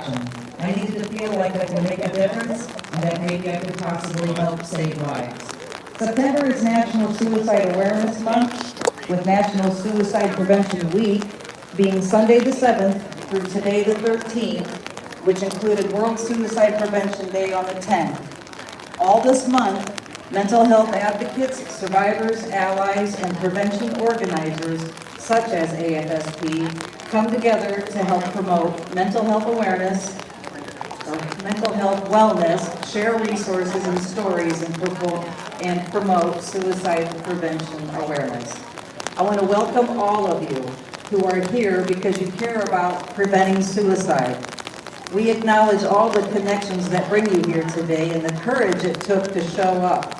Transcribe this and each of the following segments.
option. I needed to feel like I could make a difference and that maybe I could possibly help save lives. September is National Suicide Awareness Month, with National Suicide Prevention Week being Sunday the 7th through today the 13th, which included World Suicide Prevention Day on the 10th. All this month, mental health advocates, survivors, allies, and prevention organizers, such as AFSP, come together to help promote mental health awareness, or mental health wellness, share resources and stories, and promote suicide prevention awareness. I want to welcome all of you who are here because you care about preventing suicide. We acknowledge all the connections that bring you here today and the courage it took to show up.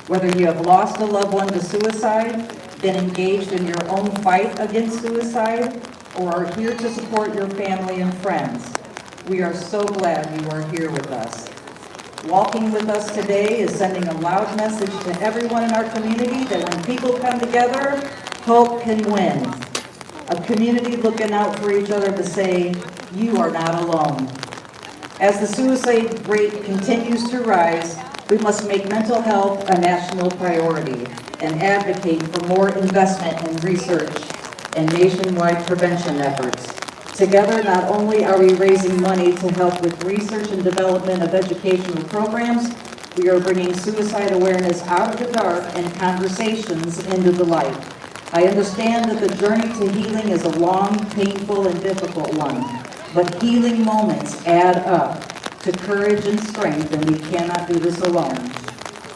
Whether you have lost a loved one to suicide, been engaged in your own fight against suicide, or are here to support your family and friends, we are so glad you are here with us. Walking with us today is sending a loud message to everyone in our community that when people come together, hope can win. A community looking out for each other to say, you are not alone. As the suicide rate continues to rise, we must make mental health a national priority and advocate for more investment in research and nationwide prevention efforts. Together, not only are we raising money to help with research and development of educational programs, we are bringing suicide awareness out of the dark and conversations into the light. I understand that the journey to healing is a long, painful, and difficult one, but healing moments add up to courage and strength, and we cannot do this alone.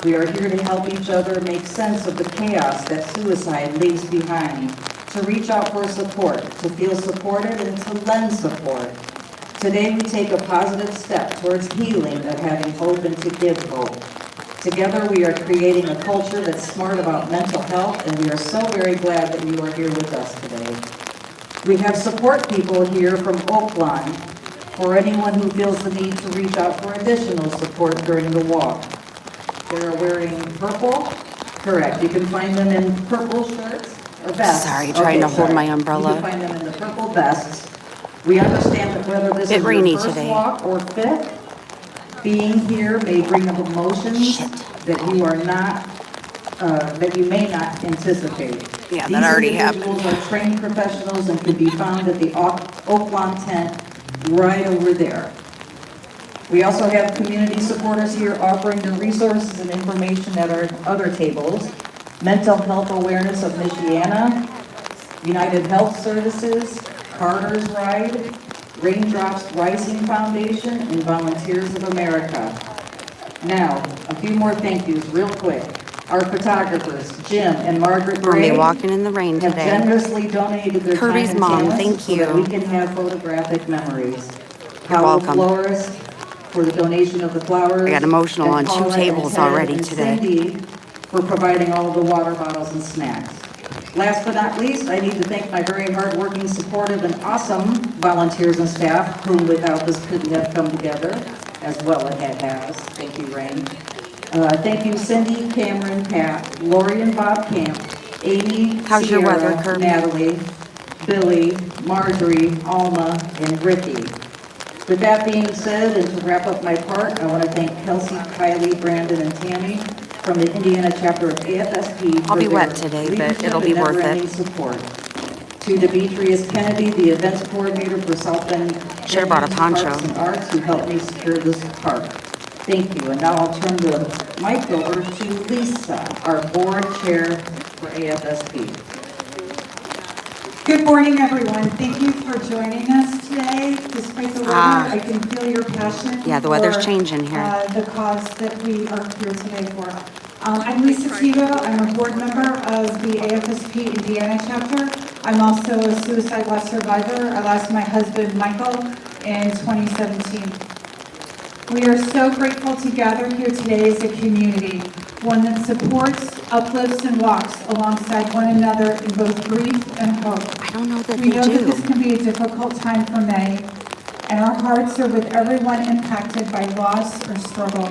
We are here to help each other make sense of the chaos that suicide leaves behind, to reach out for support, to feel supported, and to lend support. Today we take a positive step towards healing of having hope and to give hope. Together we are creating a culture that's smart about mental health, and we are so very glad that you are here with us today. We have support people here from Oaklawn for anyone who feels the need to reach out for additional support during the walk. They're wearing purple. Correct. You can find them in purple shirts or vests. Sorry, trying to hold my umbrella. You can find them in the purple vests. We understand that whether this is your first walk or fifth, being here may bring up emotions that you are not, that you may not anticipate. Yeah, that already happened. These individuals are trained professionals and can be found at the Oaklawn tent right over there. We also have community supporters here offering their resources and information at our other tables. Mental Health Awareness of Michiana, United Health Services, Carter's Ride, Raindrops Rising Foundation, and Volunteers of America. Now, a few more thank yous real quick. Our photographers, Jim and Margaret Gray, We're walking in the rain have today. generously donated their Kirby's time and mom, talents thank so that you. we can have photographic memories. You're Howell welcome. Florist for the donation of the flowers. I got emotional and on 2 Paula tables and Ted already and today. Cindy for providing all of the water bottles and snacks. Last but not least, I need to thank my very hardworking, supportive, and awesome volunteers and staff, whom without this couldn't have come together as well as it has. Thank you, Rain. Thank you, Cindy, Cameron, Pat, Lori and Bob Camp, Amy, How's Sierra, your weather, Kirby? Natalie, Billy, Marjorie, Alma, and Ricky. With that being said, and to wrap up my part, I want to thank Kelsey, Kylie, Brandon, and Tammy from the Indiana chapter of AFSP. I'll be for wet their today, but leadership it'll be and worth never-ending it. support. To Demetrius Kennedy, the events coordinator for South Bend Should've brought a poncho. Parks and Arts, who helped me secure this park. Thank you, and now I'll turn the mic over to Lisa, our board chair for AFSP. Good morning, everyone. Thank you for joining us today. Despite the weather, I can feel your passion. Yeah, the weather's for, changing here. The cause that we are here today for. I'm Lisa Tebow. I'm a board member of the AFSP Indiana chapter. I'm also a suicide loss survivor. I lost my husband, Michael, in 2017. We are so grateful to gather here today as a community, one that supports, uplifts, and walks alongside one another in both grief and hope. I don't know that We they know that this do. can be a difficult time for many, and our hearts are with everyone impacted by loss or struggle.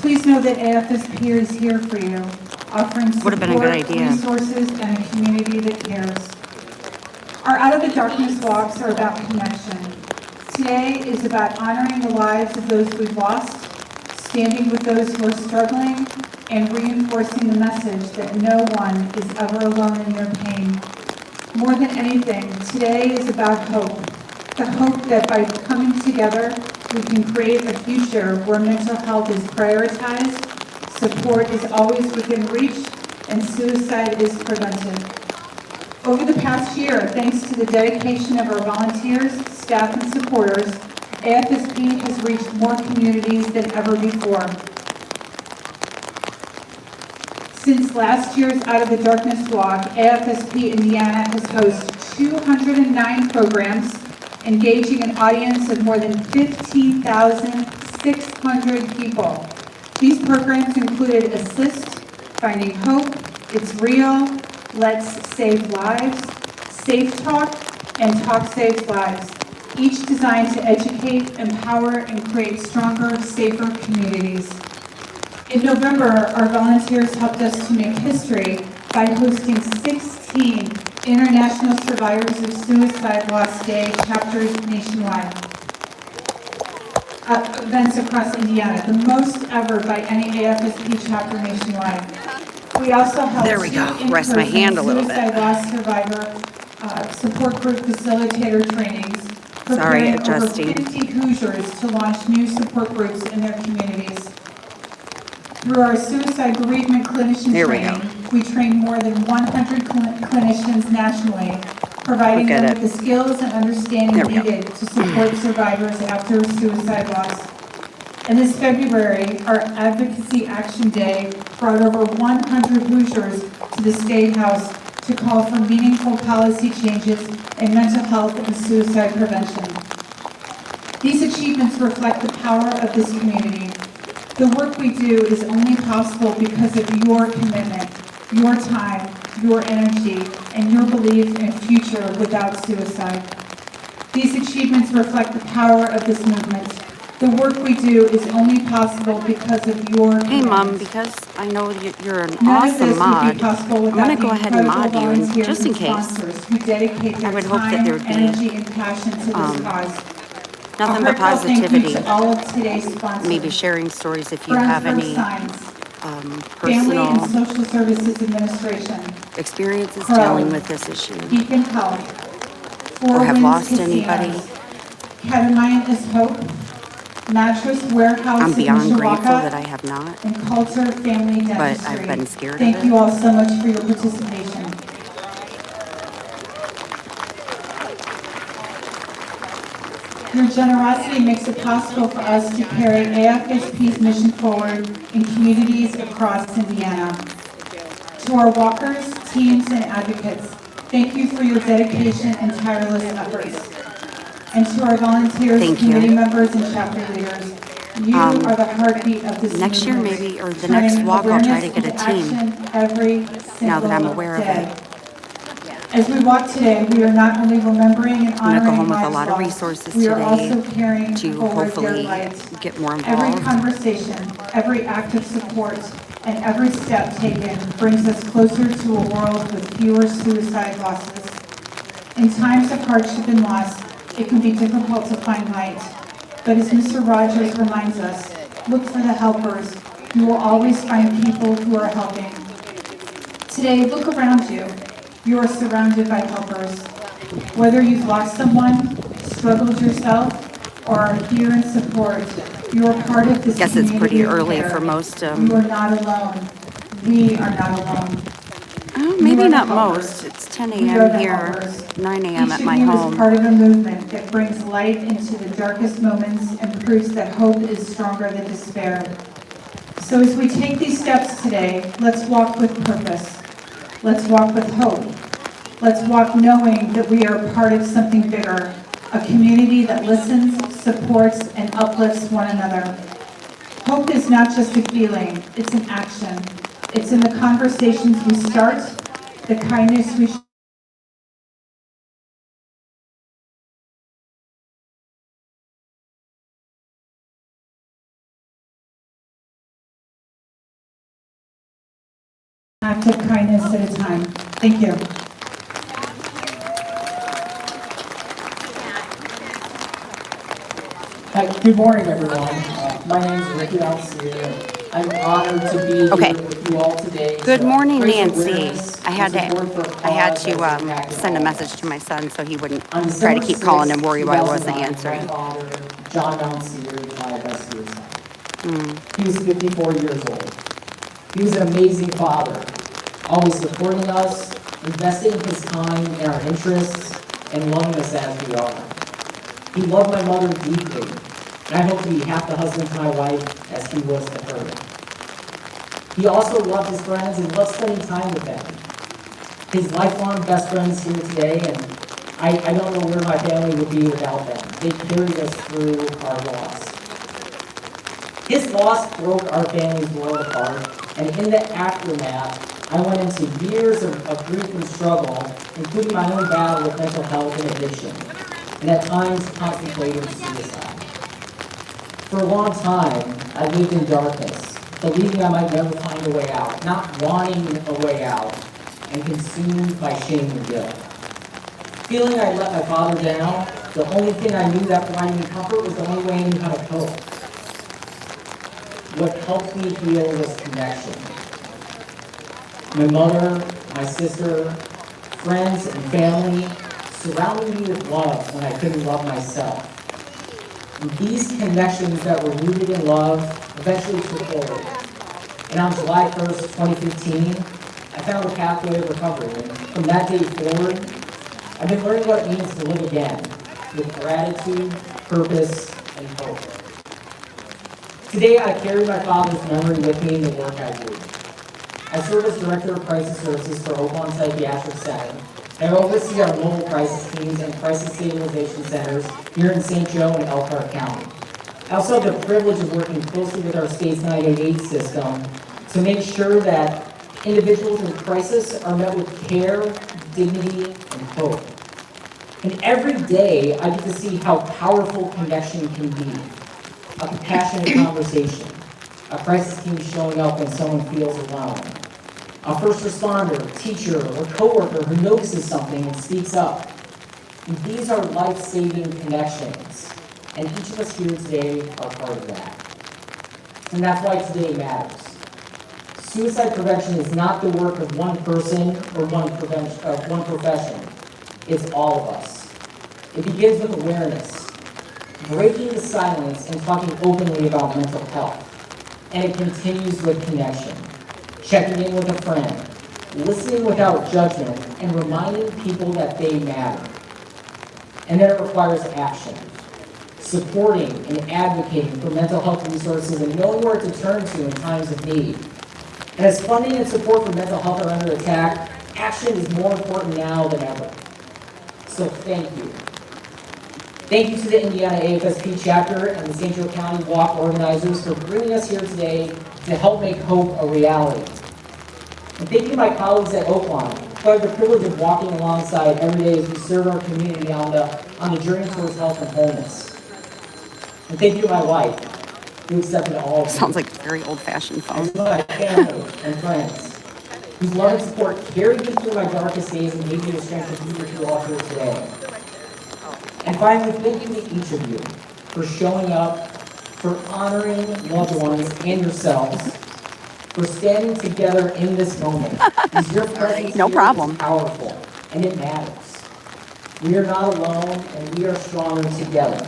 Please know that AFSP is here for you, offering Would've been a good support, idea. resources, and a community that cares. Our Out of the Darkness walks are about connection. Today is about honoring the lives of those we've lost, standing with those who are struggling, and reinforcing the message that no one is ever alone in their pain. More than anything, today is about hope. The hope that by coming together, we can create a future where mental health is prioritized, support is always within reach, and suicide is prevented. Over the past year, thanks to the dedication of our volunteers, staff, and supporters, AFSP has reached more communities than ever before. Since last year's Out of the Darkness Walk, AFSP Indiana has hosted 209 programs, engaging an audience of more than 15,600 people. These programs included Assist, Finding Hope, It's Real, Let's Save Lives, Safe Talk, and Talk Saves Lives, each designed to educate, empower, and create stronger, safer communities. In November, our volunteers helped us to make history by hosting 16 International Survivors of Suicide Loss Day chapters nationwide. Events across Indiana, the most ever by any AFSP chapter nationwide. We also held There we go. two Rest my in-person hand a little bit. Suicide loss survivor support group facilitator trainings, Sorry, preparing over adjusting. 50 Hoosiers to launch new support groups in their communities. Through our suicide bereavement clinician There we training, we train more than 100 clinicians nationally, providing Look at them it. with the skills and understanding There we go. needed to support survivors after suicide loss. And this February, our Advocacy Action Day brought over 100 Hoosiers to the State House to call for meaningful policy changes in mental health and suicide prevention. These achievements reflect the power of this community. The work we do is only possible because of your commitment, your time, your energy, and your belief in a future without suicide. These achievements reflect the power of this movement. The work we do is only possible because of your Hey, commitment. Mom, because I know you're an None of awesome this would be mod, possible I'm without gonna the go ahead and mod incredible you, and volunteers just in and case. sponsors who dedicate their I would hope that time, there would be, energy, and passion to this cause. Nothing A but heartfelt thank you positivity. to all of today's sponsors. Maybe sharing stories if you Friends have for any Signs, Family and personal Social Services Administration, experiences Crow, dealing with this issue. Beacon Health, Four Or have Winds lost Casinos, anybody. Ketamine is Hope, Mattress Warehouse I'm in beyond grateful that I Mishawaka, have not. and Culture Family Dentistry. I've been scared of Thank it. you all so much for your participation. Your generosity makes it possible for us to carry AFSP's mission forward in communities across Indiana. To our walkers, teams, and advocates, thank you for your dedication and tireless efforts. And to our volunteers, Thank you. committee members, and chapter leaders, you are the heartbeat of this Next year movement, maybe, or the next turning walk, I'll try to awareness get a into team. action every Now that I'm single aware of day. it. As we walk today, we are not only remembering and I'm gonna honoring go home with a lives lot of lost, resources we are today also carrying to forward their hopefully light. get more Every involved. conversation, every act of support, and every step taken brings us closer to a world with fewer suicide losses. In times of hardship and loss, it can be difficult to find light. But as Mr. Rogers reminds us, look for the helpers. You will always find people who are helping. Today, look around you. You are surrounded by helpers. Whether you've lost someone, struggled yourself, or are here in support, you are part of this Guess it's pretty community of early care. for most, You are not alone. We are not alone. Maybe You are not the helpers. most. It's 10 We are a.m. the here, helpers. 9 a.m. at Each my of you is home. part of a movement that brings light into the darkest moments and proves that hope is stronger than despair. So as we take these steps today, let's walk with purpose. Let's walk with hope. Let's walk knowing that we are part of something bigger, a community that listens, supports, and uplifts one another. Hope is not just a feeling, it's an action. It's in the conversations we start, the kindness we act of kindness at a time. Thank you. Hi, good morning, everyone. My name is Ricky Alcier. I'm honored to be Okay. here with you all today. Good to morning, raise Nancy. awareness I had and support for a to cause send that's a impacted message all to my son so he wouldn't of us. On try to December keep calling and 6th, worry why I wasn't 2009, answering. my father, John Alcier, died by suicide. He was 54 years old. He was an amazing father, always supporting us, investing his time in our interests, and loving us as we are. He loved my mother deeply, and I hope to be half the husband to my wife as he was to her. He also loved his friends and loved spending time with them. His lifelong best friends here today, and I don't know where my family would be without them. They carried us through our loss. His loss broke our family's world apart, and in the aftermath, I went into years of grief and struggle, including my own battle with mental health and addiction, and at times contemplating suicide. For a long time, I lived in darkness, believing I might never find a way out, not wanting a way out, and consumed by shame and guilt. Feeling I let my father down, the only thing I knew that provided me comfort was the only way I knew how to cope. What helped me heal was connection. My mother, my sister, friends, and family surrounded me with love when I couldn't love myself. And these connections that were rooted in love eventually took hold. And on July 1st, 2015, I found a pathway of recovery. And from that day forward, I've been learning what it means to live again with gratitude, purpose, and hope. Today, I carry my father's memory with me in the work I do. I serve as Director of Crisis Services for Oakland Psychiatric Center, and I oversee our mobile crisis teams and crisis stabilization centers here in St. Joe and Elkhart County. I also have the privilege of working closely with our state's 988 system to make sure that individuals in crisis are met with care, dignity, and hope. And every day, I get to see how powerful connection can be. A compassionate conversation, a crisis team showing up when someone feels alone, a first responder, teacher, or coworker who notices something and speaks up. And these are life-saving connections, and each of us here today are part of that. And that's why today matters. Suicide prevention is not the work of one person or one profession. It's all of us. It begins with awareness, breaking the silence and talking openly about mental health. And it continues with connection, checking in with a friend, listening without judgment, and reminding people that they matter. And then it requires action, supporting and advocating for mental health resources and knowing where to turn to in times of need. And as funding and support for mental health are under attack, action is more important now than ever. So thank you. Thank you to the Indiana AFSP chapter and the St. Joe County Walk organizers for bringing us here today to help make hope a reality. And thank you to my colleagues at Oaklawn, who I have the privilege of walking alongside every day as we serve our community on the journey towards health and wholeness. And thank you to my wife, who accepted all of me. Sounds like a very old-fashioned phone. And to my family and friends, whose love and support carried me through my darkest days and gave me the strength to be with you all here today. And finally, thank you to each of you for showing up, for honoring loved ones and yourselves, for standing together in this moment. Because your presence No here problem. is powerful, and it matters. We are not alone, and we are stronger together.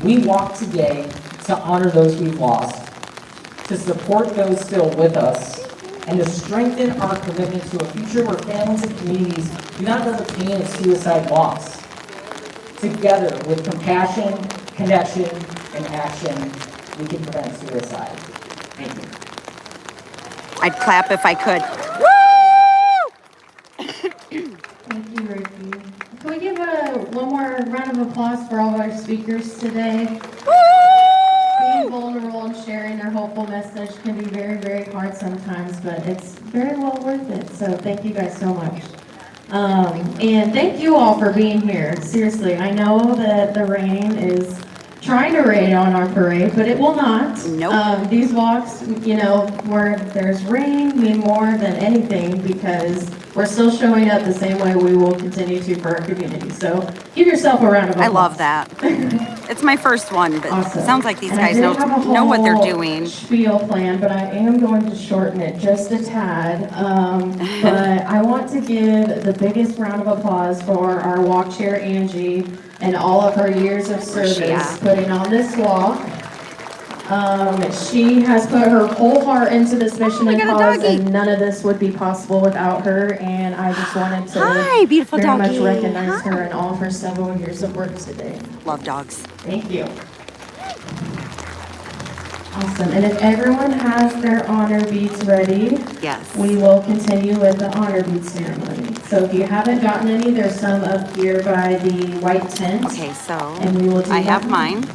We walk today to honor those we've lost, to support those still with us, and to strengthen our commitment to a future where families and communities do not know the pain of suicide loss. Together, with compassion, connection, and action, we can prevent suicide. Thank you. I'd clap if I could. Thank you, Ricky. Can we give one more round of applause for all of our speakers today? Being vulnerable and sharing their hopeful message can be very, very hard sometimes, but it's very well worth it. So thank you guys so much. And thank you all for being here. Seriously, I know that the rain is trying to rain on our parade, but it will not. Nope. These walks, you know, where there's rain, mean more than anything because we're still showing up the same way we will continue to for our community. So give yourself a round of applause. I love that. It's my first one, but Awesome. it sounds like these And I guys did know have a know what they're whole doing. Spiel plan, but I am going to shorten it just a tad. But I want to give the biggest round of applause for our walk chair Angie and all of her years of Where's she service at? putting on this walk. She has put her whole heart into this mission we and got a cause, doggy. and none of this would be possible without her. And I just wanted to Hi, beautiful very much doggy. recognize Hi. her and all of her several years of work today. Love dogs. Thank you. Awesome, and if everyone has their honor beads ready, Yes. we will continue with the honor bead ceremony. So if you haven't gotten any, there's some up here by the white tent. Okay, so And we will do I have that. mine.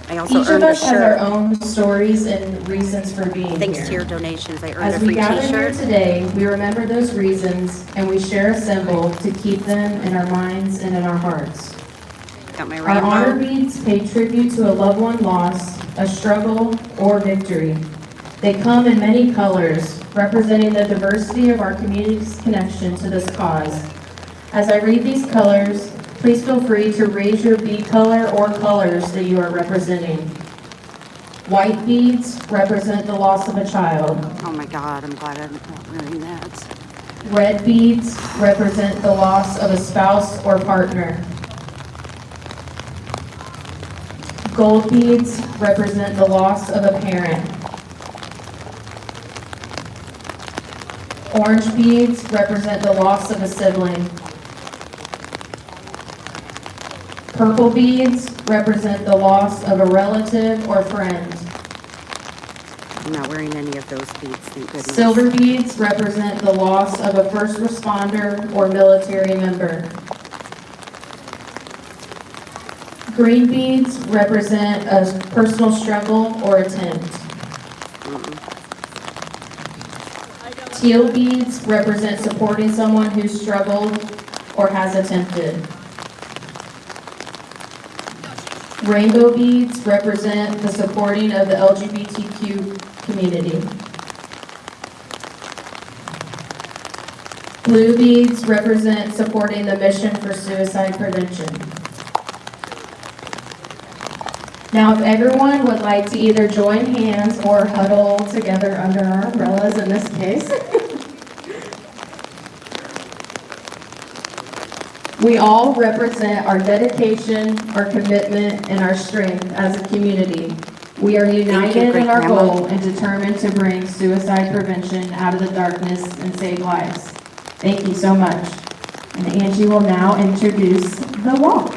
I also Each of earned a us has our shirt. own stories and reasons for being here. Thanks to your donations, I earned As a we free gather here t-shirt. today, we remember those reasons and we share a symbol to keep them in our minds and in our hearts. Got my Our honor rainbow. beads pay tribute to a loved one lost, a struggle, or victory. They come in many colors, representing the diversity of our community's connection to this cause. As I read these colors, please feel free to raise your bead color or colors that you are representing. White beads represent the loss of a child. Oh my God, I'm glad I'm not wearing that. Red beads represent the loss of a spouse or partner. Gold beads represent the loss of a parent. Orange beads represent the loss of a sibling. Purple beads represent the loss of a relative or friend. I'm not wearing any of those beads, thank goodness. Silver beads represent the loss of a first responder or military member. Green beads represent a personal struggle or attempt. Teal beads represent supporting someone who struggled or has attempted. Rainbow beads represent the supporting of the LGBTQ community. Blue beads represent supporting the mission for suicide prevention. Now, if everyone would like to either join hands or huddle together under our umbrellas in this case. We all represent our dedication, our commitment, and our strength as a community. We are united in our Great-Grandma. goal and determined to bring suicide prevention out of the darkness and save lives. Thank you so much. And Angie will now introduce the walk.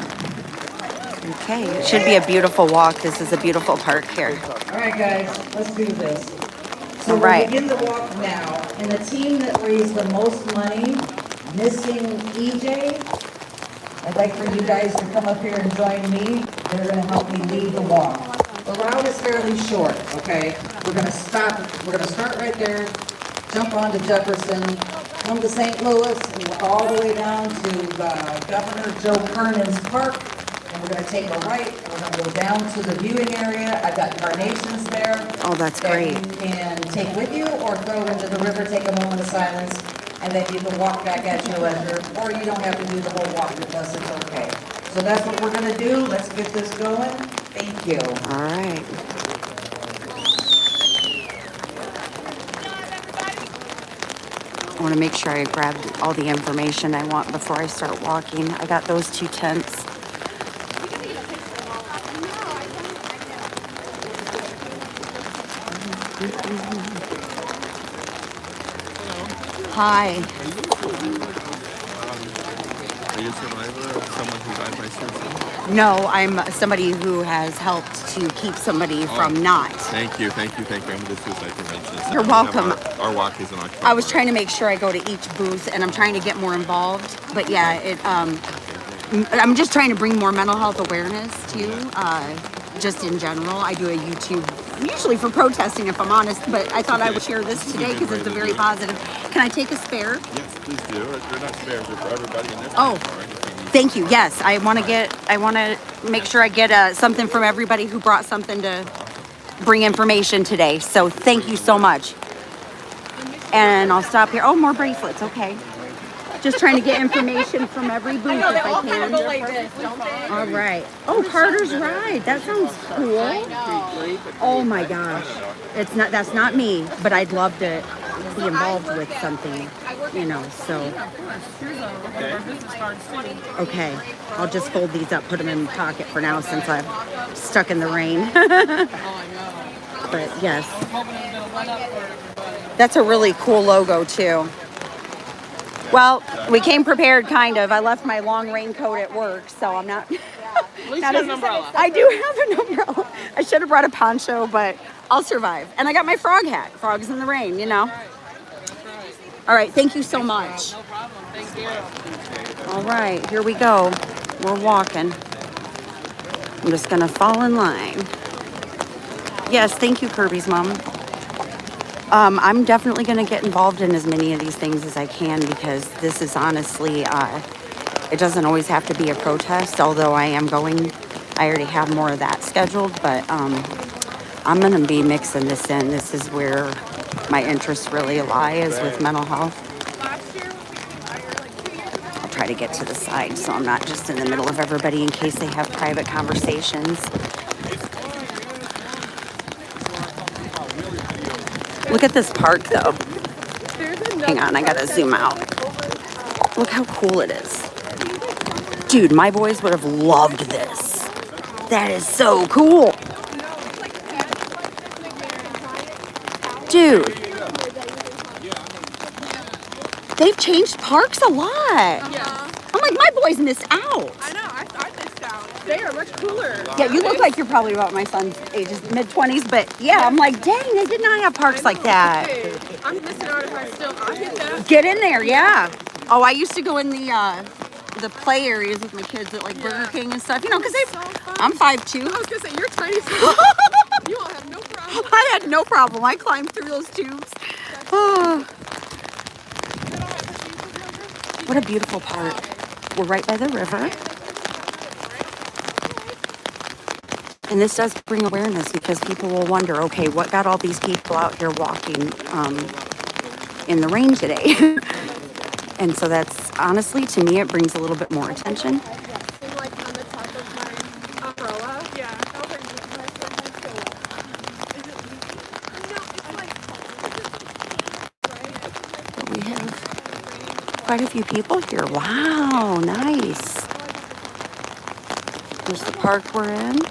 Okay, it should be a beautiful walk. This is a beautiful park here. All right, guys, let's do this. So All we'll right. begin the walk now, and the team that raised the most money, Missing EJ, I'd like for you guys to come up here and join me. They're gonna help me lead the walk. The route is fairly short, okay? We're gonna start right there, jump onto Jefferson, come to St. Louis, and walk all the way down to Governor Joe Kernan's Park. And we're gonna take a right, and we're gonna go down to the viewing area. I've got carnations there. Oh, that's that great. you can take with you or throw into the river, take a moment of silence, and then you can walk back at your leisure, or you don't have to do the whole walk with us, it's okay. So that's what we're gonna do. Let's get this going. Thank you. All right. I want to make sure I grabbed all the information I want before I start walking. I got those 2 tents. Hi. Are you a survivor of someone who died by suicide? No, I'm somebody who has helped to keep somebody from not. Thank you. I'm with the Suicide Prevention Center. You're We have welcome. Our walk is in October. I was trying to make sure I go to each booth, and I'm trying to get more involved. But yeah, I'm just trying to bring more mental health awareness too. Just in general, I do a YouTube usually for protesting, if I'm honest. But I thought I would share this today because it's a very positive. Can I take a spare? Yes, please do. They're not spares. They're for everybody in this. Oh. room, or anything. Thank you. Yes, I want to make sure I get something from everybody who brought something to bring information today. So thank you so much. And I'll stop here. Oh, more bracelets. Okay. Just trying to get information from every booth if I can. All right. Oh, Carter's Ride. That sounds cool. Oh my gosh. That's not me, but I'd love to be involved with something, you know, so. Okay. I'll just fold these up, put them in my pocket for now since I'm stuck in the rain. But yes. That's a really cool logo too. Well, we came prepared, kind of. I left my long raincoat at work, so I'm not. At least you have an umbrella. I do have an umbrella. I should have brought a poncho, but I'll survive. And I got my frog hat. Frogs in the rain, you know. All right, thank you so much. No problem. Thank you. All right, here we go. We're walking. I'm just gonna fall in line. Yes, thank you, Kirby's mom. I'm definitely going to get involved in as many of these things as I can because this is honestly, it doesn't always have to be a protest, although I already have more of that scheduled, but I'm going to be mixing this in. This is where my interests really lie, is with mental health. I'll try to get to the side so I'm not just in the middle of everybody in case they have private conversations. Look at this park, though. Hang on, I gotta zoom out. Look how cool it is. Dude, my boys would have loved this. That is so cool. Dude. They've changed parks a lot. Yeah. I'm like, my boys missed out. I know. I missed out. They are much cooler. Yeah, you look like you're probably about my son's ages, mid-20s, but yeah, I'm like, dang, they did not have parks like that. Hey, I'm missing out if I hit that. Get in there, yeah. Oh, I used to go in the play areas with my kids at like Burger King and stuff, you know, because I'm 5'2". I was gonna say you're tiny, so you will have no problem. I had no problem. I climbed through those tubes. Oh, what a beautiful park. We're right by the river. And this does bring awareness because people will wonder, okay, what got all these people out here walking in the rain today? And so that's, honestly, to me, it brings a little bit more attention. Like on the top of my umbrella. Yeah. But we have quite a few people here. Wow, nice. Here's the park we're in.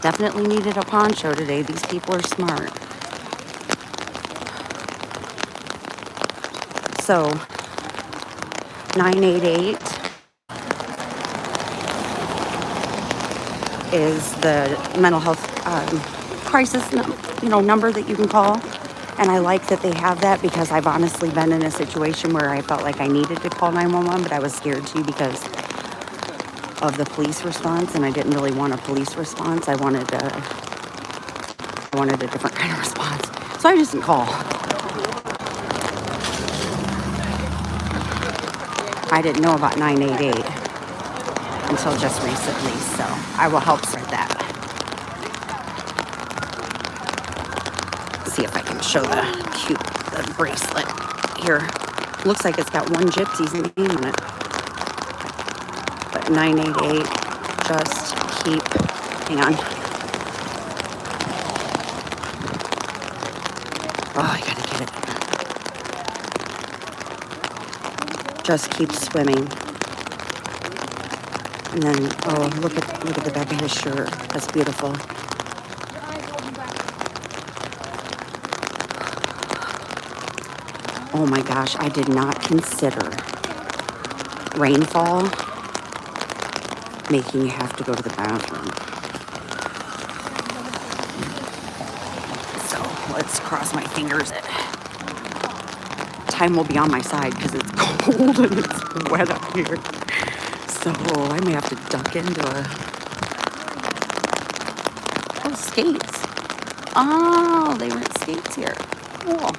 Definitely needed a poncho today. These people are smart. So, 988 is the mental health crisis, number that you can call. And I like that they have that because I've honestly been in a situation where I felt like I needed to call 911, but I was scared to because of the police response, and I didn't really want a police response. I wanted a different kind of response. So I just didn't call. I didn't know about 988 until just recently, so I will help spread that. See if I can show the bracelet here. Looks like it's got one gypsy's name on it. But 988, just keep, hang on. Oh, I gotta get it. Just keep swimming. And then, oh, look at the back of his shirt. That's beautiful. Oh my gosh, I did not consider rainfall making you have to go to the bathroom. So let's cross my fingers that time will be on my side because it's cold and it's wet up here. So I may have to duck into skates. Oh, they rent skates here. Cool.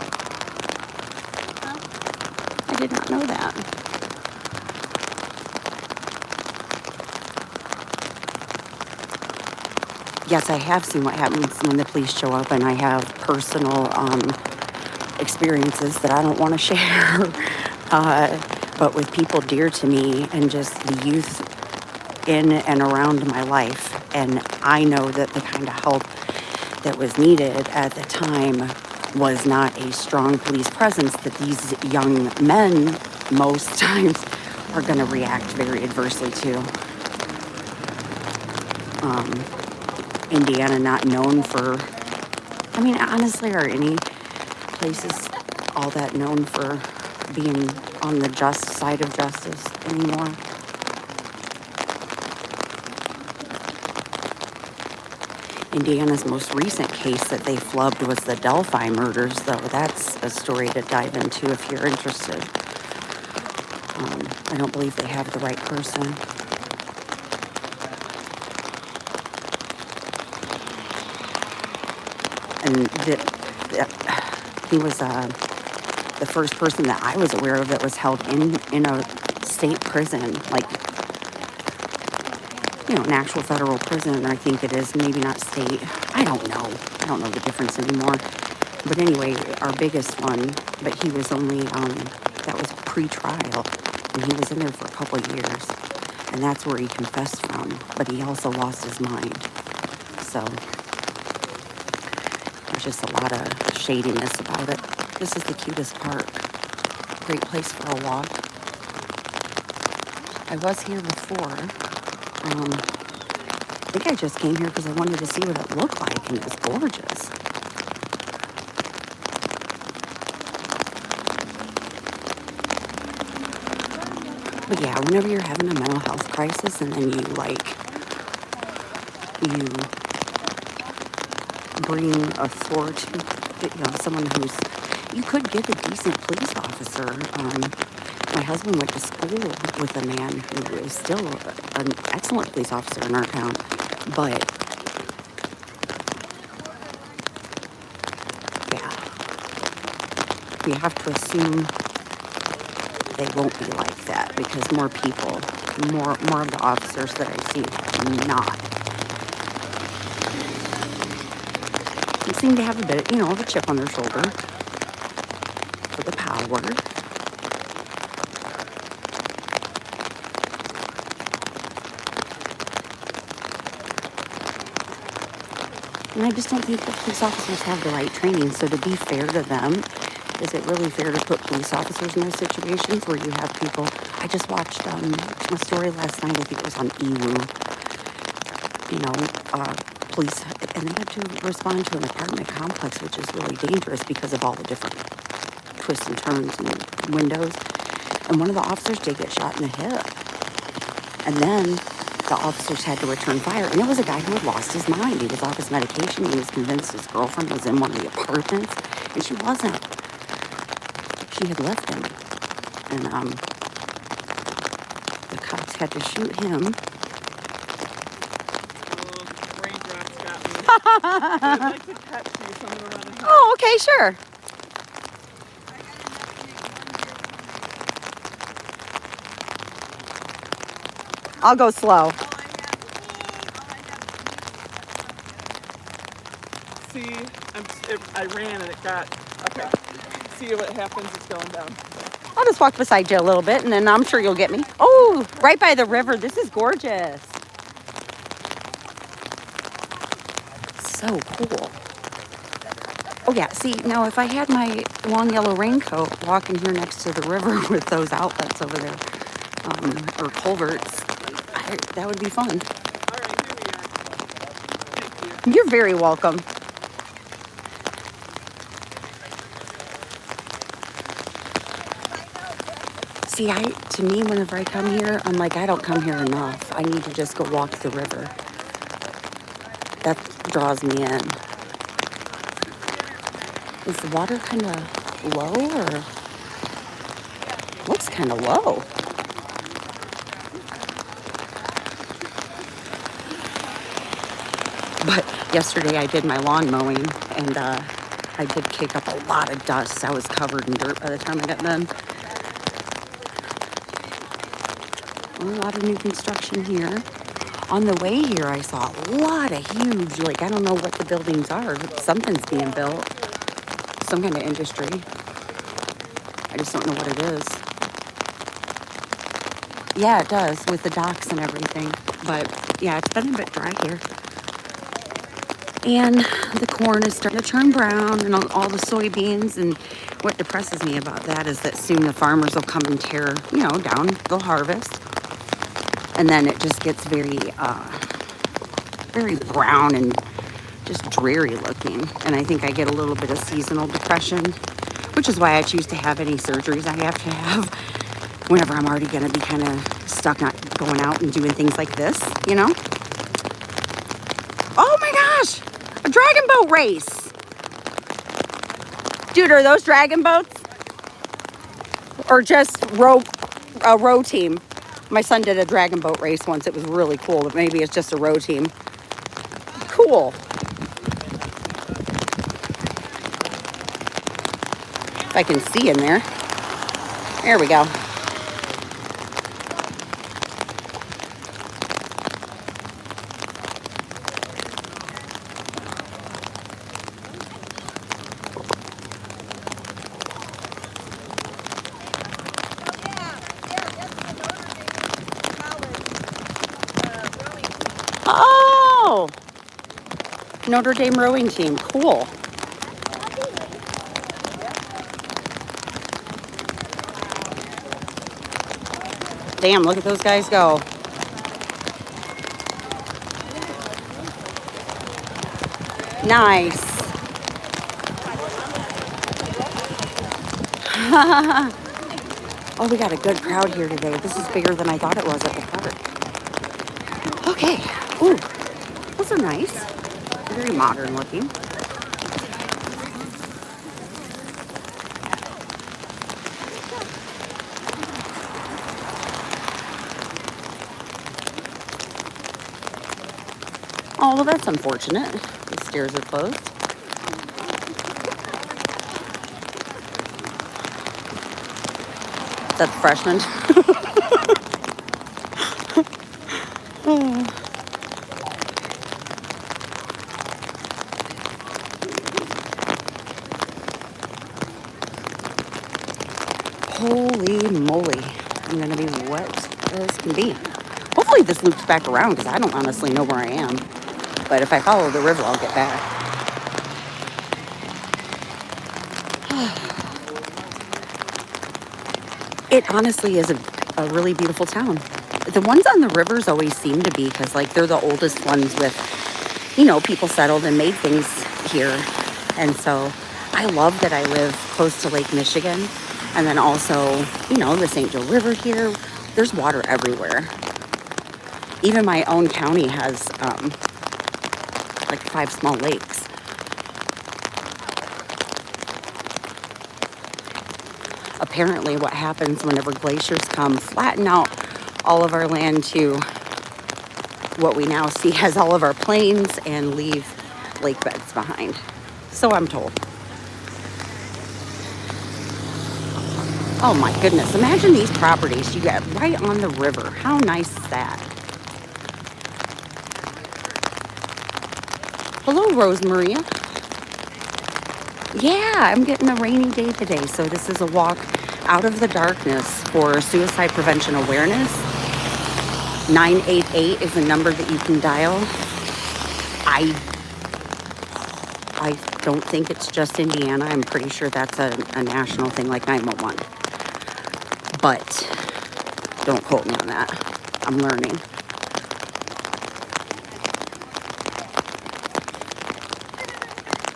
I did not know that. Yes, I have seen what happens when the police show up, and I have personal experiences that I don't want to share, but with people dear to me and just the youth in and around my life. And I know that the kind of help that was needed at the time was not a strong police presence that these young men most times are going to react very adversely to. Indiana not known for, I mean, honestly, are any places all that known for being on the just side of justice anymore? Indiana's most recent case that they flubbed was the Delphi murders, though that's a story to dive into if you're interested. I don't believe they have the right person. And he was the first person that I was aware of that was held in a state prison, like, you know, an actual federal prison, I think it is, maybe not state. I don't know. I don't know the difference anymore. But anyway, our biggest one, but he was only, that was pre-trial, and he was in there for a couple of years. And that's where he confessed from, but he also lost his mind. So there's just a lot of shadiness about it. This is the cutest park. Great place for a walk. I was here before. I think I just came here because I wanted to see what it looked like, and it was gorgeous. But yeah, whenever you're having a mental health crisis and then you bring authority, you know, someone who's, you could get a decent police officer. My husband went to school with a man who is still an excellent police officer in our town, but yeah, we have to assume they won't be like that because more people, more of the officers that I see not. They seem to have a bit, you know, of a chip on their shoulder for the power. And I just don't think that police officers have the right training. So to be fair to them, is it really fair to put police officers in those situations where you have people? I just watched a story last night, I think it was on EWU. You know, police, and they had to respond to an apartment complex, which is really dangerous because of all the different twists and turns and windows. And one of the officers did get shot in the hip. And then the officers had to return fire. And it was a guy who had lost his mind. He was off his medication. He was convinced his girlfriend was in one of the apartments. And she wasn't. She had left him. And the cops had to shoot him. Raindrops got me. I'd like to cut to someone around the house. Oh, okay, sure. I'll go slow. See, I ran and it got, okay. See what happens, it's going down. I'll just walk beside you a little bit, and then I'm sure you'll get me. Oh, right by the river. This is gorgeous. So cool. Oh, yeah. See, now if I had my long yellow raincoat walking here next to the river with those outlets over there, or culverts, that would be fun. All right, here we are. Thank you. You're very welcome. See, to me, whenever I come here, I'm like, I don't come here enough. I need to just go walk the river. That draws me in. Is the water kind of low, or looks kind of low? But yesterday I did my lawn mowing, and I did kick up a lot of dust. I was covered in dirt by the time I got done. A lot of new construction here. On the way here, I saw a lot of huge, I don't know what the buildings are. Something's being built. some kind of industry. I just don't know what it is. Yeah, it does with the docks and everything. But yeah, it's been a bit dry here. And the corn is starting to turn brown and all the soybeans. And what depresses me about that is that soon the farmers will come and tear, down. They'll harvest. And then it just gets very, very brown and just dreary looking. And I think I get a little bit of seasonal depression, which is why I choose to have any surgeries I have to have whenever I'm already going to be kind of stuck not going out and doing things like this, Oh my gosh, a dragon boat race. Dude, are those dragon boats? Or just a row team? My son did a dragon boat race once. It was really cool, but maybe it's just a row team. Cool. If I can see in there. There we go. Oh! Notre Dame rowing team. Cool. Damn, look at those guys go. Nice. Oh, we got a good crowd here today. This is bigger than I thought it was at the park. Okay. Ooh, those are nice. Very modern looking. Oh, well, that's unfortunate. The stairs are closed. Is that the freshman? Oh. Holy moly. I'm going to be wet as can be. Hopefully this loops back around because I don't honestly know where I am. But if I follow the river, I'll get back. It honestly is a really beautiful town. The ones on the rivers always seem to be because, they're the oldest ones with, people settled and made things here. And so I love that I live close to Lake Michigan. And then also, the St. Joe River here. There's water everywhere. Even my own county has 5 small lakes. Apparently what happens whenever glaciers come, flatten out all of our land to what we now see as all of our plains and leave lake beds behind. So I'm told. Oh my goodness, imagine these properties you get right on the river. How nice is that? Hello, Rosemaria. Yeah, I'm getting a rainy day today, so this is a walk out of the darkness for suicide prevention awareness. 988 is the number that you can dial. I don't think it's just Indiana. I'm pretty sure that's a national thing like 911. But don't quote me on that. I'm learning.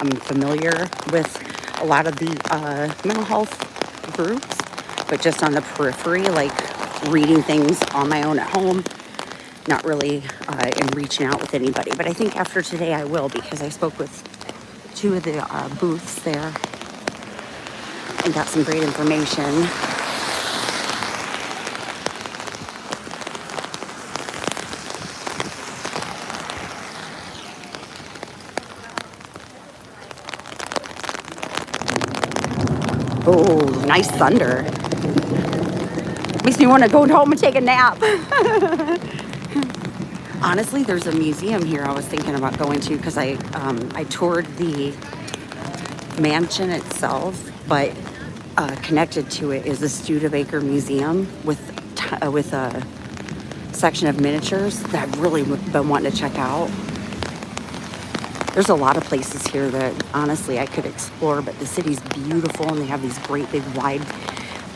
I'm familiar with a lot of the mental health groups, but just on the periphery, reading things on my own at home, not really in reaching out with anybody. But I think after today I will, because I spoke with 2 of the booths there and got some great information. Oh, nice thunder. Makes me want to go home and take a nap. Honestly, there's a museum here I was thinking about going to because I toured the mansion itself, but connected to it is the Studebaker Museum with a section of miniatures that I've really been wanting to check out. There's a lot of places here that honestly I could explore, but the city's beautiful and they have these great big wide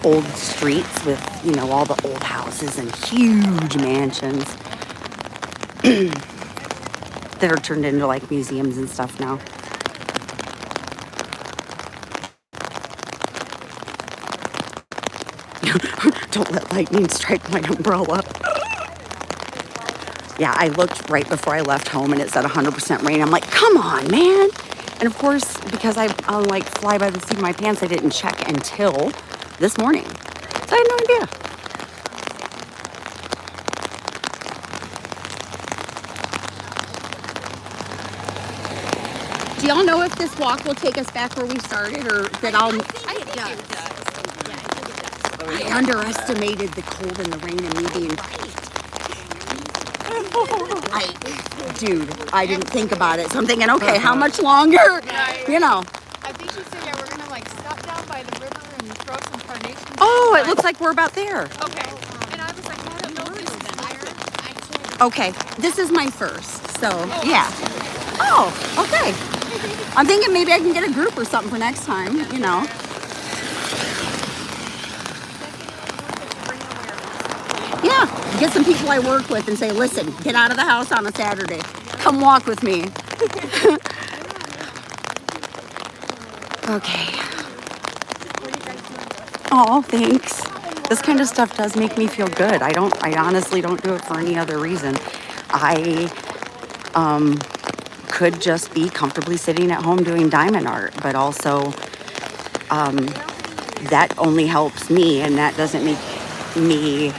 old streets with, you know, all the old houses and huge mansions that are turned into like museums and stuff now. Don't let lightning strike my umbrella. Yeah, I looked right before I left home and it said 100% rain. I'm like, come on, man. And of course, because I'll like fly by the seat of my pants, I didn't check until this morning. So I had no idea. Do y'all know if this walk will take us back where we started, or that I'll... I think it does. Yeah, I think it does. I underestimated the cold and the rain and me being... Dude, I didn't think about it. So I'm thinking, okay, how much longer? You know. I think she said, yeah, we're gonna like stop down by the river and throw some carnations. Oh, it looks like we're about there. Okay. And I was like, I don't know if this is higher. Okay, this is my first, so yeah. Oh, okay. I'm thinking maybe I can get a group or something for next time, you know. Yeah, get some people I work with and say, listen, get out of the house on a Saturday. Come walk with me. Okay. Oh, thanks. This kind of stuff does make me feel good. I honestly don't do it for any other reason. I could just be comfortably sitting at home doing diamond art, but also that only helps me, and that doesn't make me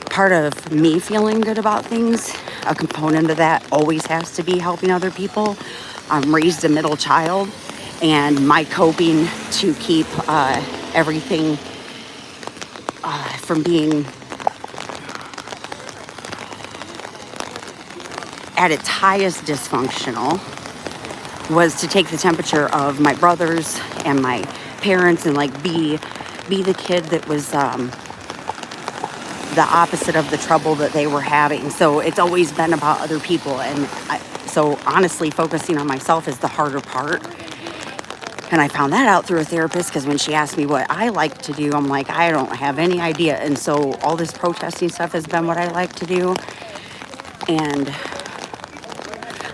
part of me feeling good about things. A component of that always has to be helping other people. I'm raised a middle child, and my coping to keep everything from being at its highest dysfunctional was to take the temperature of my brothers and my parents and like be the kid that was the opposite of the trouble that they were having. So it's always been about other people, and so honestly focusing on myself is the harder part. And I found that out through a therapist, because when she asked me what I like to do, I'm like, I don't have any idea. And so all this protesting stuff has been what I like to do. And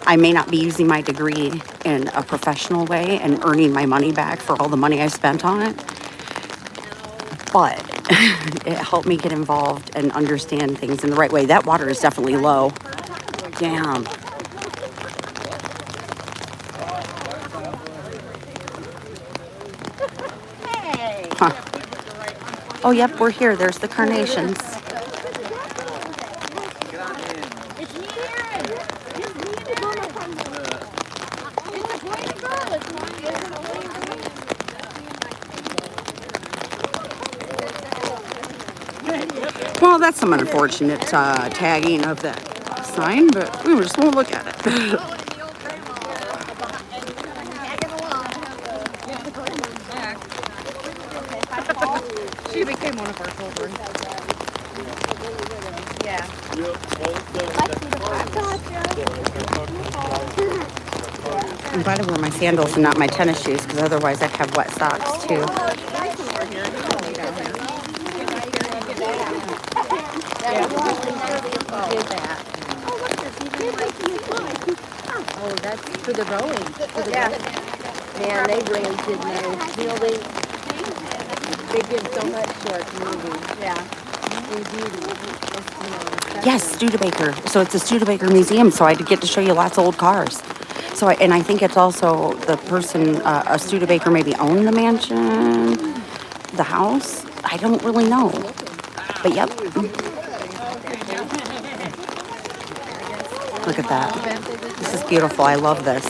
I may not be using my degree in a professional way and earning my money back for all the money I spent on it, but it helped me get involved and understand things in the right way. That water is definitely low. Damn. Huh. Oh, yep, we're here. There's the carnations. Well, that's some unfortunate tagging of that sign, but we just won't look at it. She became one of our children. Yeah. I'm glad I wear my sandals and not my tennis shoes, because otherwise I'd have wet socks too. Oh, that's for the rowing. For the man, they really did know. You know, they give so much to our community. Yeah. In beauty. Yes, Studebaker. So it's a Studebaker museum, so I get to show you lots of old cars. So I think it's also the person, a Studebaker maybe owned the mansion, the house. I don't really know. But yep. Look at that. This is beautiful. I love this.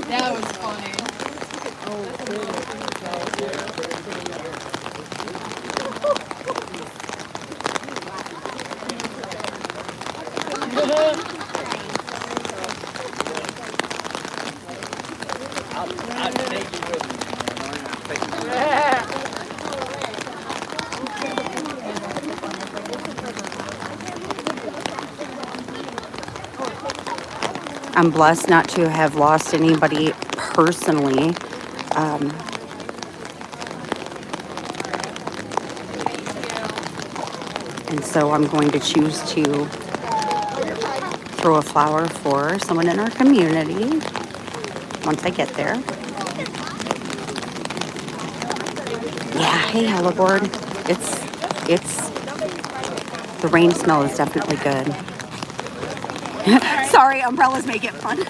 That was funny. I'm blessed not to have lost anybody personally. And so I'm going to choose to throw a flower for someone in our community once I get there. Yeah, hey, Helleboard. It's, the rain smell is definitely good. Sorry, umbrellas make it fun.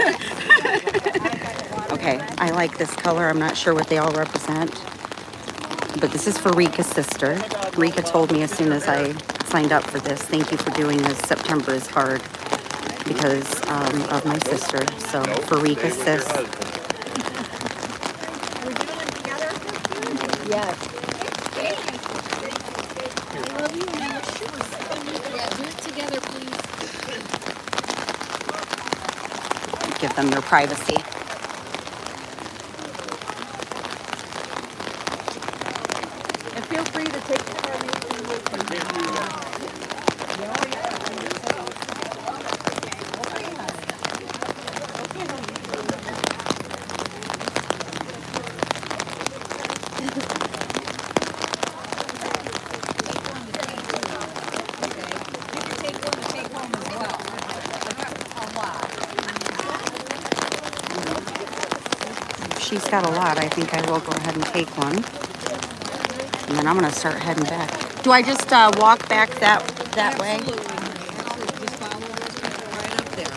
Okay, I like this color. I'm not sure what they all represent. But this is for Rika's sister. Rika told me as soon as I signed up for this, thank you for doing this. September is hard because of my sister. So for Rika's sis. Yes. I love you, man. Yeah, do it together, please. Give them their privacy. And feel free to take the carnation with If she's got a lot, I think I will go ahead and take one. And then I'm going to start heading back. Do I just walk back that way? Just follow us right up there.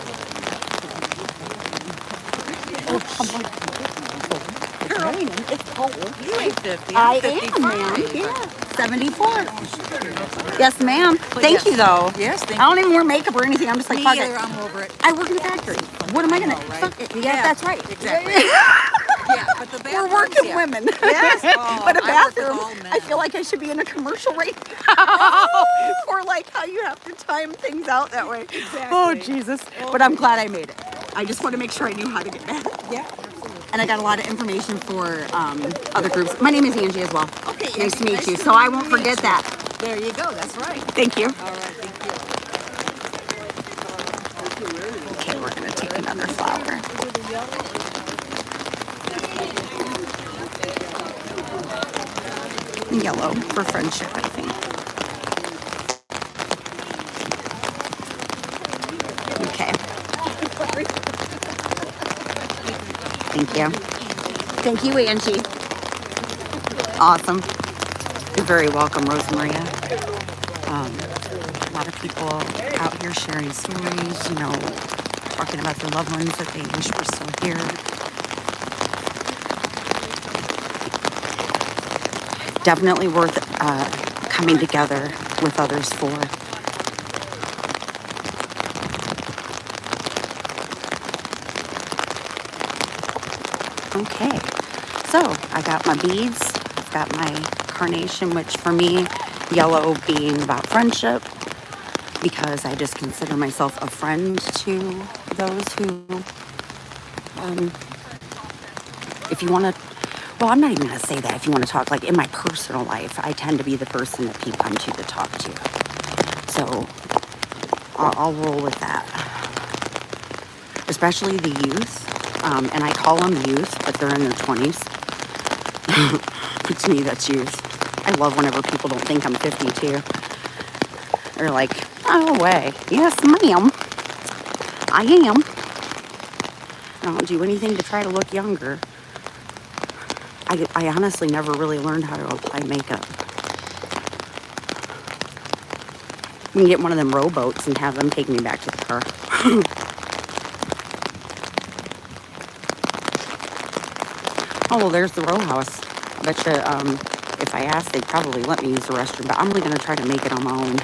It's raining. It's cold. You ain't 50. I I'm 55. am, ma'am. Yeah. 74. Yes, ma'am. Thank you, though. Yes, thank I don't even wear makeup or anything. I'm just like, Me fuck either, it. I'm over it. I work in a factory. What am I going to... know, right? Fuck it. Yeah, Yeah, that's right. exactly. Yeah, but the We're bathrooms, working yeah. women. Yes. Oh, But a I work with bathroom, all men. I feel like I should be in a commercial right now for like how you have to time things out that way. Oh, Jesus. But I'm glad I made it. I just want to make sure I knew how to get back. Yeah. And I got a lot of information for other groups. My name is Angie as well. Okay, Nice to meet nice you. to So I meet won't you. forget that. There you go. That's right. Thank you. All right. Thank you. Okay, we're going to take another flower. Yellow for friendship, I think. Okay. Thank you. Thank you, Angie. Awesome. You're very welcome, Rosemaria. A lot of people out here sharing stories, you know, talking about their loved ones that they wish were still here. Definitely worth coming together with others for. Okay, so I got my beads, I've got my carnation, which for me, yellow being about friendship, because I just consider myself a friend to those who, if you want to, well, I'm not even going to say that. If you want to talk, like in my personal life, I tend to be the person that people come to talk to. So I'll roll with that. Especially the youth. And I call them youth, but they're in their 20s. To me, that's youth. I love whenever people don't think I'm 52. They're like, oh, way. Yes, ma'am. I am. I don't do anything to try to look younger. I honestly never really learned how to apply makeup. You can get one of them rowboats and have them take me back to the car. Oh, well, there's the row house. Bet you, if I asked, they'd probably let me use the restroom, but I'm really going to try to make it on my own.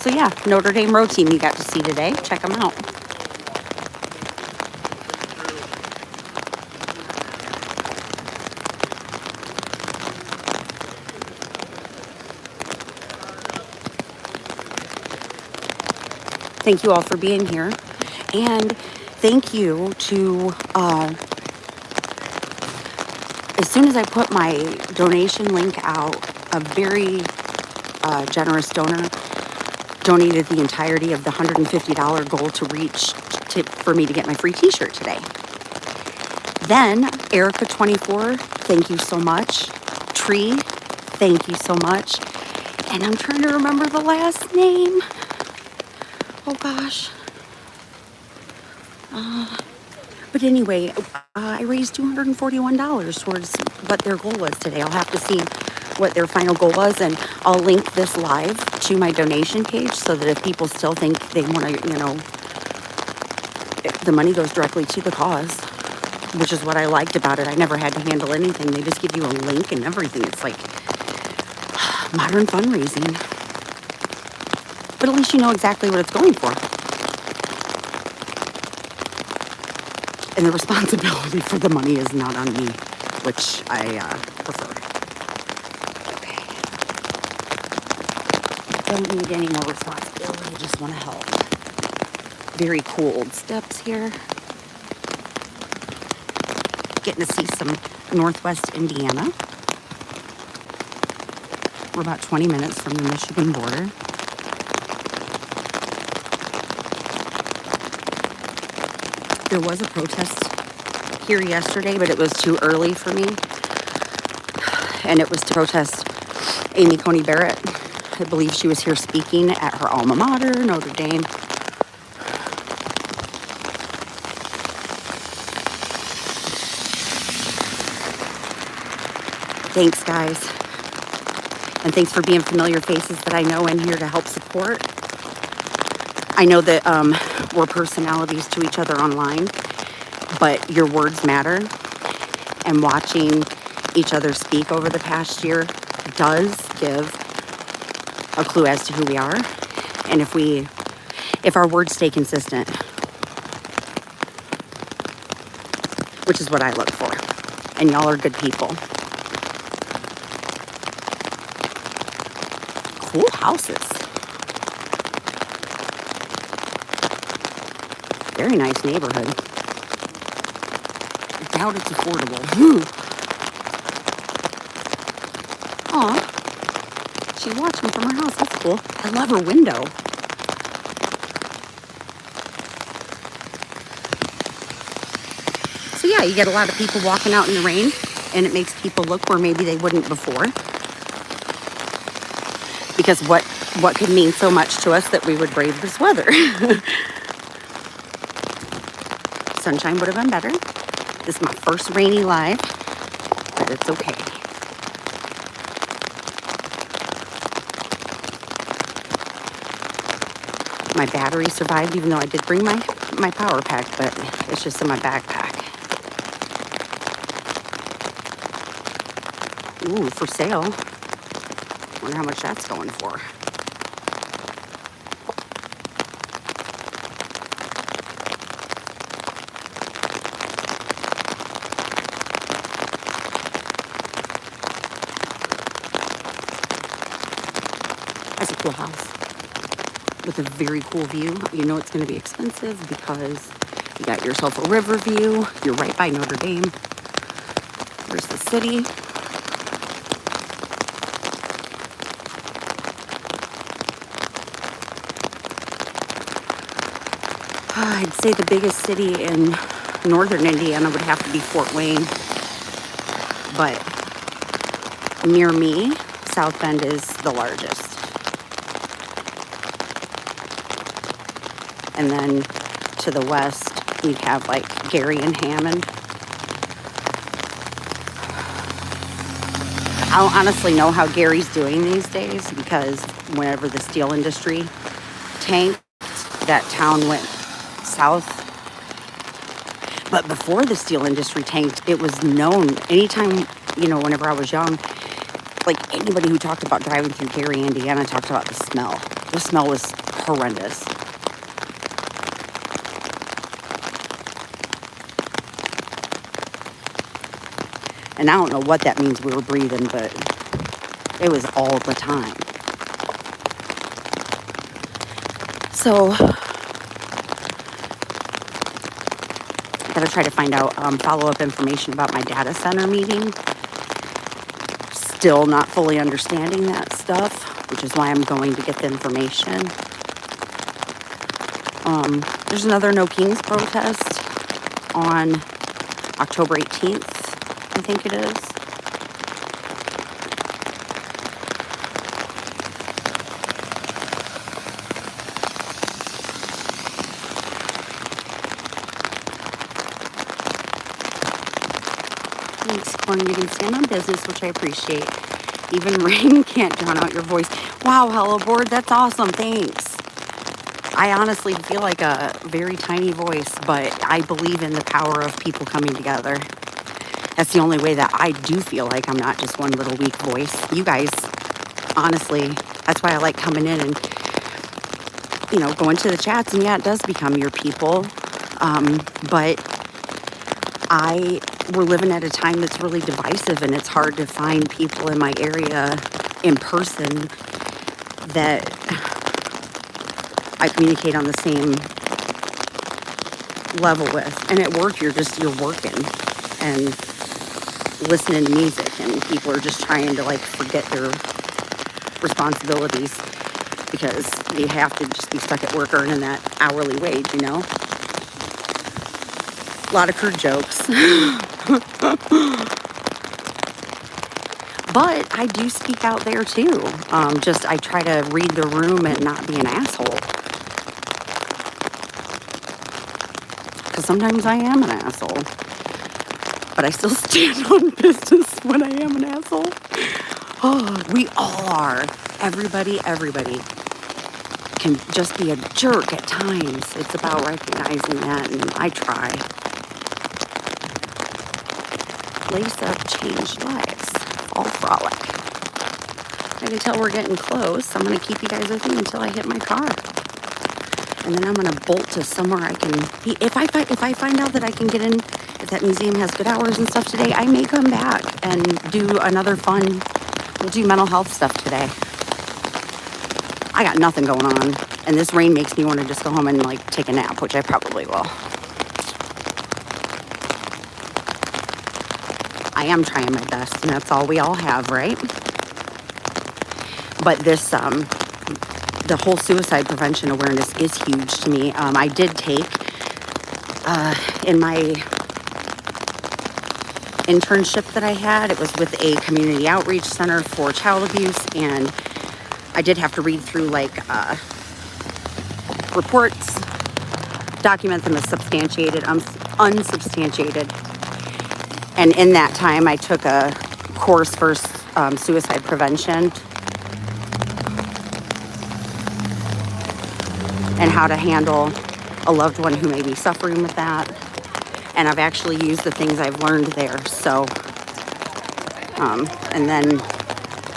So yeah, Notre Dame row team you got to see today. Check them out. Thank you all for being here. And thank you to, as soon as I put my donation link out, a very generous donor donated the entirety of the $150 goal to reach for me to get my free t-shirt today. Then Erica24, thank you so much. Tree, thank you so much. And I'm trying to remember the last name. Oh gosh. But anyway, I raised $241 towards what their goal was today. I'll have to see what their final goal was, and I'll link this live to my donation page so that if people still think they want to, the money goes directly to the cause, which is what I liked about it. I never had to handle anything. They just give you a link and everything. It's like modern fundraising. But at least you know exactly what it's going for. And the responsibility for the money is not on me, which I prefer. Okay. Don't need any more responsibility. I just want to help. Very cool old steps here. Getting to see some Northwest Indiana. We're about 20 minutes from the Michigan border. There was a protest here yesterday, but it was too early for me. And it was to protest Amy Coney Barrett. I believe she was here speaking at her alma mater, Notre Dame. Thanks, guys. And thanks for being familiar faces that I know in here to help support. I know that we're personalities to each other online, but your words matter. And watching each other speak over the past year does give a clue as to who we are. And if our words stay consistent, which is what I look for. And y'all are good people. Cool houses. Very nice neighborhood. I doubt it's affordable. Aw. She's watching from her house. That's cool. I love her window. So yeah, you get a lot of people walking out in the rain, and it makes people look where maybe they wouldn't before. Because what could mean so much to us that we would brave this weather? Sunshine would have been better. This is my first rainy live, but it's okay. My battery survived even though I did bring my power pack, but it's just in my backpack. Ooh, for sale. Wonder how much that's going for. That's a cool house with a very cool view. You know it's going to be expensive because you got yourself a river view. You're right by Notre Dame. There's the city. I'd say the biggest city in northern Indiana would have to be Fort Wayne. But near me, South Bend is the largest. And then to the west, you'd have like Gary and Hammond. I don't honestly know how Gary's doing these days because whenever the steel industry tanked, that town went south. But before the steel industry tanked, it was known anytime, whenever I was young, like anybody who talked about driving through Gary, Indiana talked about the smell. The smell was horrendous. And I don't know what that means we were breathing, but it was all the time. So, I gotta try to find out follow-up information about my data center meeting. Still not fully understanding that stuff, which is why I'm going to get the information. There's another No Kings protest on October 18th. I think it is. Thanks, Corn. You can stand on business, which I appreciate. Even rain can't drown out your voice. Wow, Hello Board, that's awesome. Thanks. I honestly feel like a very tiny voice, but I believe in the power of people coming together. That's the only way that I do feel like I'm not just one little weak voice. You guys, honestly, that's why I like coming in and, you know, going to the chats. And yeah, it does become your people. But we're living at a time that's really divisive, and it's hard to find people in my area in person that I communicate on the same level with. And at work, you're working and listening to music, and people are just trying to like forget their responsibilities because they have to just be stuck at work earning that hourly wage, you know? A lot of crude jokes. But I do speak out there too. I try to read the room and not be an asshole. Because sometimes I am an asshole. But I still stand on business when I am an asshole. Oh, we all are. Everybody can just be a jerk at times. It's about recognizing that, and I try. Lace Up Changed Lives. All frolic. I can tell we're getting close. I'm going to keep you guys with me until I hit my car. And then I'm going to bolt to somewhere I can... If I find out that I can get in, if that museum has good hours and stuff today, I may come back and do another fun... We'll do mental health stuff today. I got nothing going on. And this rain makes me want to just go home and, like, take a nap, which I probably will. I am trying my best, and that's all we all have, right? But this, the whole suicide prevention awareness is huge to me. I did take, in my internship that I had, it was with a community outreach center for child abuse, and I did have to read through, like, reports, document them as substantiated, unsubstantiated. And in that time, I took a course for suicide prevention and how to handle a loved one who may be suffering with that. And I've actually used the things I've learned there. So, and then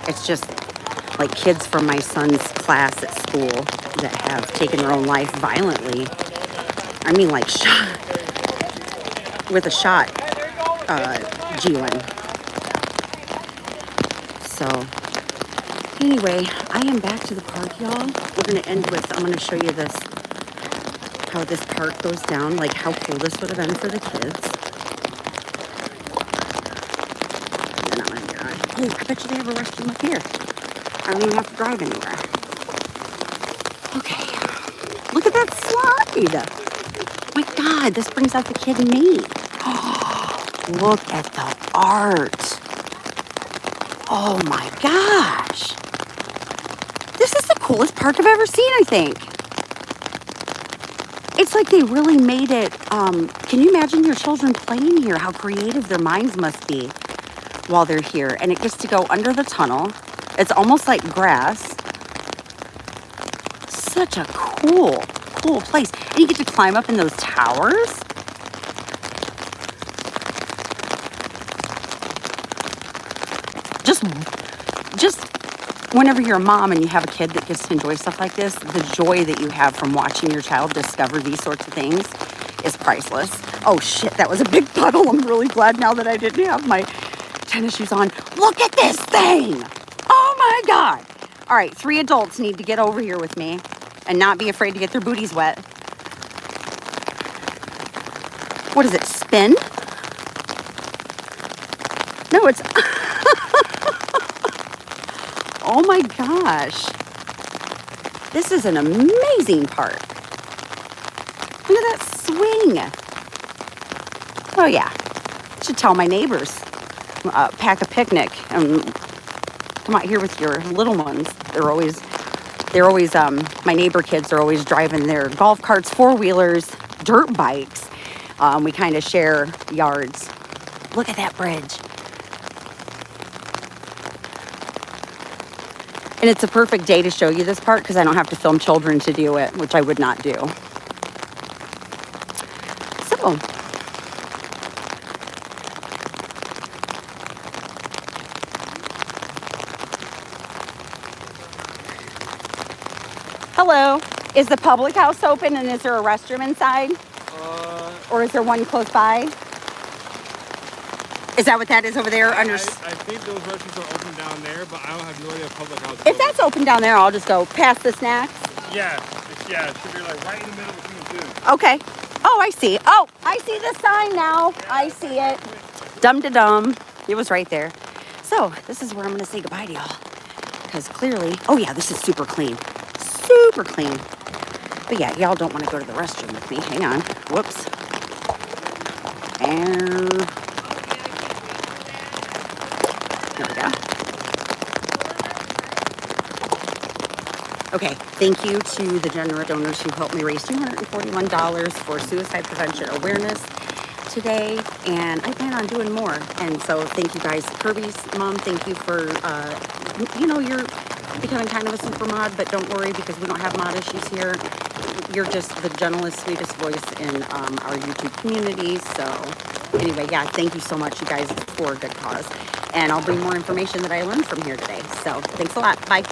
it's just like kids from my son's class at school that have taken their own life violently. I mean, like with a shot. G1. So, anyway, I am back to the park, y'all. We're going to end with, I'm going to show you this, how this park goes down, like how cool this would have been for the kids. And then I'm going to drive. Oh, I bet you they have a restroom up here. I don't even have to drive anywhere. Okay. Look at that slide. Oh my God, this brings out the kid in me. Look at the art. Oh my gosh. This is the coolest park I've ever seen, I think. It's like they really made it, can you imagine your children playing here? How creative their minds must be while they're here. And it gets to go under the tunnel. It's almost like grass. Such a cool place. And you get to climb up in those towers. Just whenever you're a mom and you have a kid that gets to enjoy stuff like this, the joy that you have from watching your child discover these sorts of things is priceless. Oh shit, that was a big puddle. I'm really glad now that I didn't have my tennis shoes on. Look at this thing. Oh my God. All right, 3 adults need to get over here with me and not be afraid to get their booties wet. What is it, spin? No, it's... Oh my gosh. This is an amazing park. Look at that swing. Oh yeah. I should tell my neighbors. Pack a picnic and come out here with your little ones. They're always, my neighbor kids are always driving their golf carts, 4-wheelers, dirt bikes. We kind of share yards. Look at that bridge. And it's a perfect day to show you this part because I don't have to film children to do it, which I would not do. So, hello. Is the public house open and is there a restroom inside? Or is there one close by? Is that what that is over there? I think those restrooms are open down there, but I don't have no idea if public house is If that's open down there, I'll just go past the snacks. Yeah, it should be like right in the middle between the two. Okay. Oh, I see. Oh, I see the sign now. I see it. Dum-da-dum. It was right there. So this is where I'm going to say goodbye to y'all. Because clearly, oh yeah, this is super clean. Super clean. But yeah, y'all don't want to go to the restroom with me. Hang on. Whoops. And there we go. Okay, thank you to the generous donors who helped me raise $241 for suicide prevention awareness today, and I plan on doing more. And so thank you guys. Kirby's mom, thank you for, you're becoming kind of a super mod, but don't worry because we don't have mod issues here. You're just the gentlest, sweetest voice in our YouTube community. So anyway, yeah, thank you so much, you guys, for a good cause. And I'll bring more information that I learned from here today. So thanks a lot. Bye.